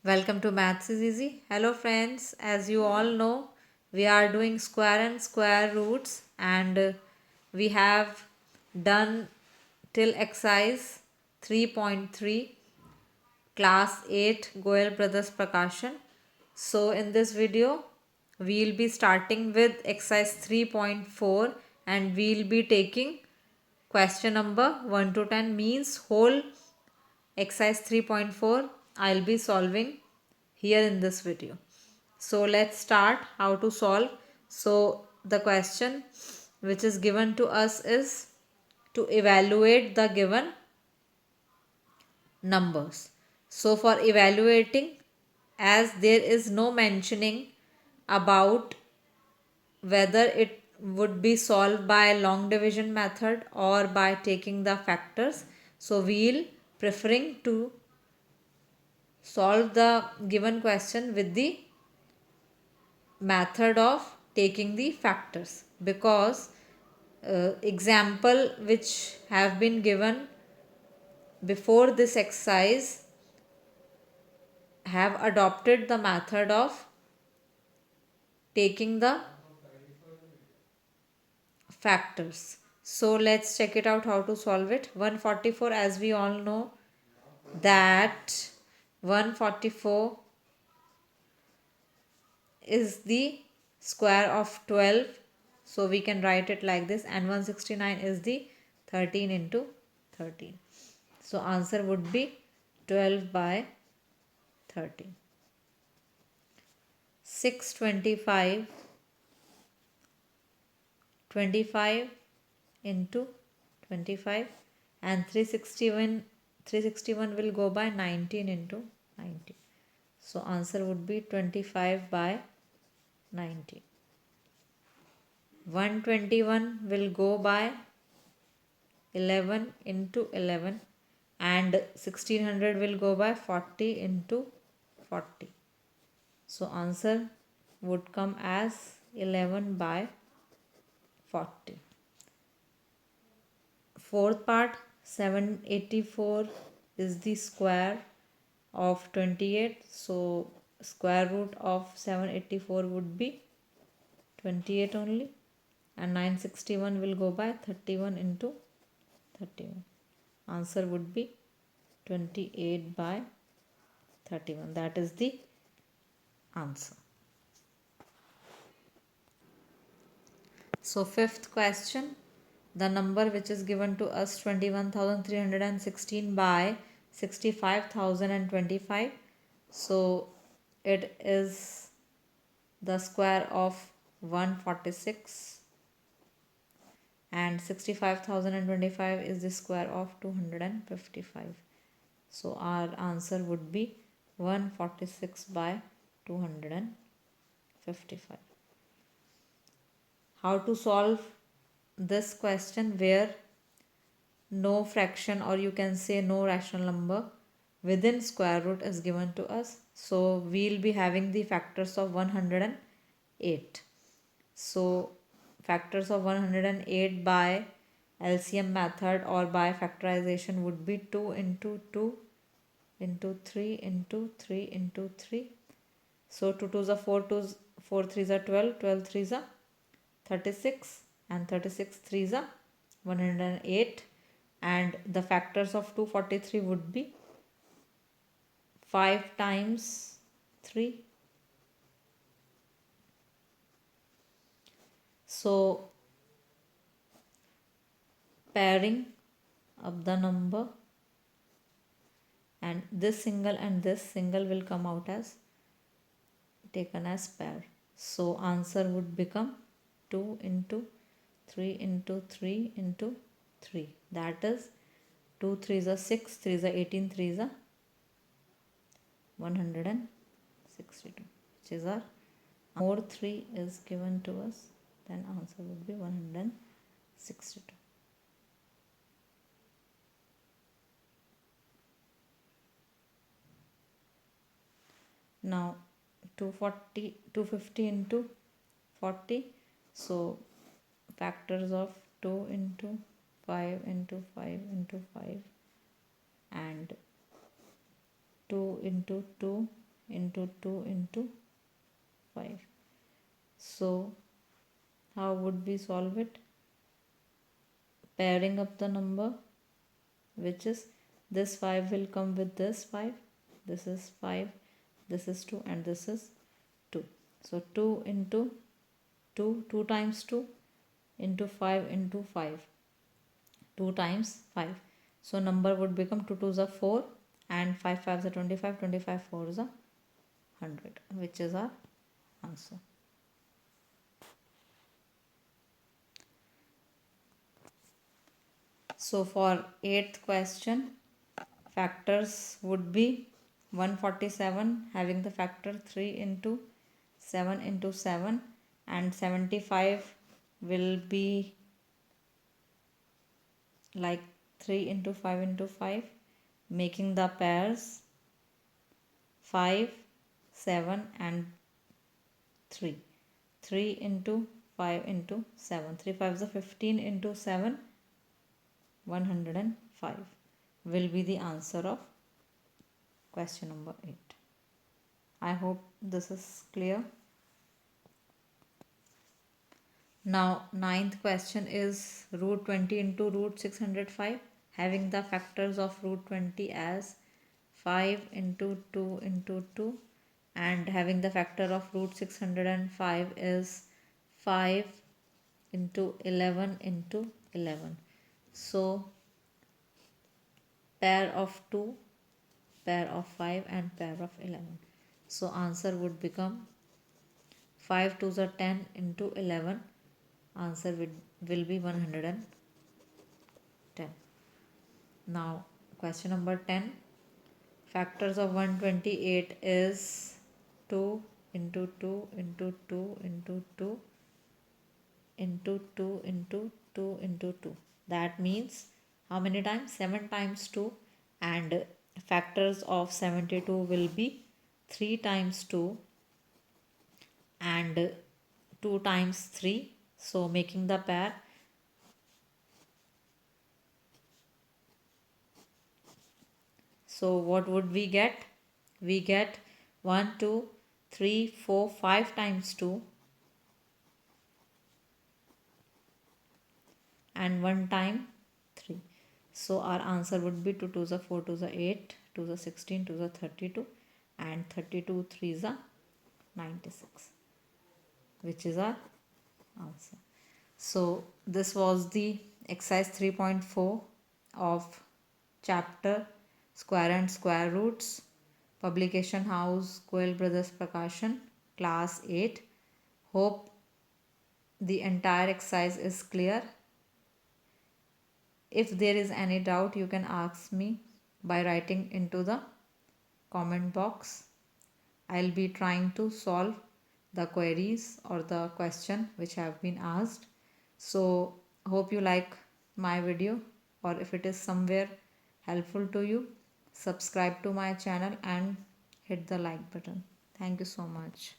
Welcome to Maths is Easy. Hello friends, as you all know, we are doing square and square roots and we have done till exercise 3.3 class 8 Goel Brothers Prakashan. So in this video, we'll be starting with exercise 3.4 and we'll be taking question number 1 to 10 means whole exercise 3.4 I'll be solving here in this video. So let's start how to solve. So the question which is given to us is to evaluate the given numbers. So for evaluating, as there is no mentioning about whether it would be solved by long division method or by taking the factors, so we'll preferring to solve the given question with the method of taking the factors, because example which have been given before this exercise have adopted the method of taking the factors. So let's check it out how to solve it. 144, as we all know that 144 is the square of 12, so we can write it like this, and 169 is the 13 into 13. So answer would be 12 by 13. 625 25 into 25, and 361 will go by 19 into 19. So answer would be 25 by 19. 121 will go by 11 into 11, and 1600 will go by 40 into 40. So answer would come as 11 by 40. Fourth part, 784 is the square of 28. So square root of 784 would be 28 only, and 961 will go by 31 into 31. Answer would be 28 by 31. That is the answer. So fifth question, the number which is given to us 21,316 by 65,025. So it is the square of 146, and 65,025 is the square of 255. So our answer would be 146 by 255. How to solve this question where no fraction, or you can say no rational number within square root is given to us? So we'll be having the factors of 108. So factors of 108 by LCM method or by factorization would be 2 into 2 into 3 into 3 into 3. So 2 2s are 4, 2s 4 3s are 12, 12 3s are 36, and 36 3s are 108, and the factors of 243 would be 5 times 3. So pairing of the number, and this single will come out as taken as pair. So answer would become 2 into 3 into 3 into 3. That is 2 3s are 6, 3s are 18, 3s are 162, which is our more 3 is given to us, then answer would be 162. Now 250 into 40. So factors of 2 into 5 into 5 into 5, and 2 into 2 into 2 into 5. So how would we solve it? Pairing up the number, which is this 5 will come with this 5, this is 5, this is 2, and this is 2. So 2 into 2, 2 times 2 into 5 into 5, 2 times 5. So number would become 2 2s are 4 and 5 5s are 25, 25 4s are 100, which is our answer. So for 8th question, factors would be 147 having the factor 3 into 7 into 7, and 75 will be like 3 into 5 into 5, making the pairs 5, 7 and 3. 3 into 5 into 7. 3 5s are 15 into 7, 105 will be the answer of question number 8. I hope this is clear. Now 9th question is root 20 into root 605, having the factors of root 20 as 5 into 2 into 2, and having the factor of root 605 is 5 into 11 into 11. So pair of 2, pair of 5 and pair of 11. So answer would become 5 2s are 10 into 11. Answer will be 110. Now question number 10. Factors of 128 is 2 into 2 into 2 into 2 into 2 into 2 into 2. That means how many times? 7 times 2, and factors of 72 will be 3 times 2 and 2 times 3. So making the pair So what would we get? We get 1, 2, 3, 4, 5 times 2 and 1 time 3. So our answer would be 2 2s are 4 2s are 8, 2s are 16, 2s are 32, and 32 3s are 96, which is our answer. So this was the exercise 3.4 of chapter Square and Square Roots, publication house Goel Brothers Prakashan, class 8. Hope the entire exercise is clear. If there is any doubt, you can ask me by writing into the comment box. I'll be trying to solve the queries or the question which have been asked. So hope you like my video, or if it is somewhere helpful to you, subscribe to my channel and hit the like button. Thank you so much.